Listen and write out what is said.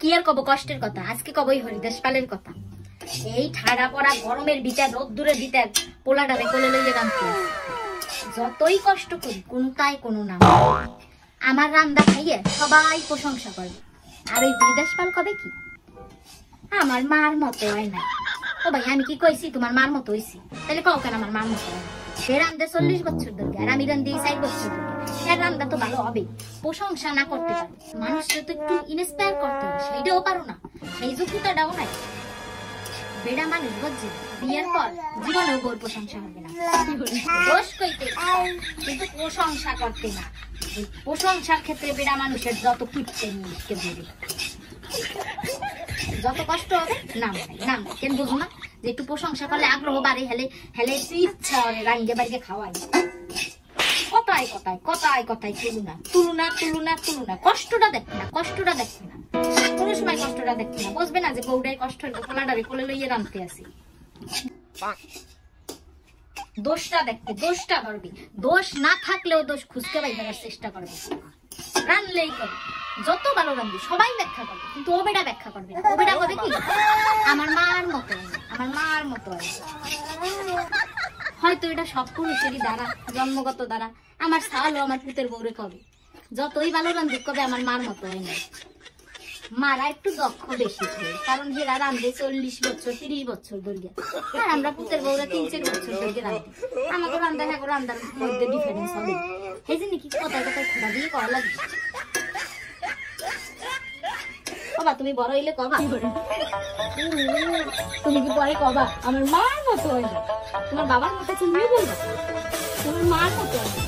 কি আর কব কষ্টের কথা, আজকে কবই হরিদাস পালের কথা। এই ঠাড়া পড়া গরমের ভিতর রোদ্দুরের ভিতর পোলাটারে কোলে লইয়ে রাঁধতে যতই কষ্ট করি কোনটাই কোনো নাম। আমার রান্না খাইয়ে সবাই প্রশংসা করবে, আর ওই হরিদাস পাল কবে কি আমার মার মতো হয় না। ও ভাই আমি কি কইছি তোমার মার মতো হইছি? তাহলে কও কেন আমার মার মতো হয়? সে রান্ধে 40 বছর ধরে আর আমি রান্ধি 4 বছর ধরে। এর রান্না তো ভালো হবে, প্রশংসা না করতে পারো, মানুষকে তো একটু ইন্সপায়ার করতে হবে, সেইটাও পারো না, সেই যোগ্যতাটাও নাই। বেড়া মানুষ বুঝছে বিয়ের পর জীবনেও বউর প্রশংসা হবে না। দোষ কইতে কিন্তু প্রশংসা করতে না। প্রশংসার ক্ষেত্রে বেড়া মানুষের যত কিপটে নিয়ে বলি, যত কষ্ট হবে নাম নাম কেন বুঝো না যে একটু প্রশংসা করলে আগ্রহ বাড়ে, হেলে হেলে ইচ্ছা হয় রাঙ্গে বাড়িয়ে খাওয়াই। কথায় কথায় কথায় কথায় তুলুনা তুলুনা তুলুনা তুলুনা, কষ্টটা দেখবে না, কষ্টটা দেখবে না, কোনো সময় কষ্টটা দেখবে না। বুঝবে না যে বউটাই কষ্ট হইলো, কোলাডারে কোলে লইয়ে রাঁধতে আসি। দোষটা দেখতে, দোষটা করবি, দোষ না থাকলেও দোষ খুঁজতে পাই করার চেষ্টা করবে। রানলেই করবে, যত ভালো রান্ধবি সবাই ব্যাখ্যা করবে, কিন্তু ও বেটা ব্যাখ্যা করবে না। ও বেটা করবে কি আমার মার মতো, আমার মার মতো। হয়তো এটা সব পুরুষেরই দ্বারা, জন্মগত দ্বারা। আমার সালও আমার পুতের বউরে কবে যতই ভালো রান্ধুক কবে আমার মার মতো হয় না। মারা একটু দক্ষ বেশি থাকে, কারণ হেরা রান্ধে 40 বছর 30 বছর ধরে, আর আমরা পুতের বউরা 3-4 বছর ধরে রান্ধি। আমাকে রান্ধা হ্যাঁ রান্ধার মধ্যে ডিফারেন্স হবে, এই জন্য কি কথায় কথায় খোঁড়া দিয়ে করা লাগবে। বাবা তুমি বড় হইলে কবা, তুমি কি পরে কবা আমার মার মতো হয় না, তোমার বাবার মতো তুমি বলবা তোমার মার মতো হয় না।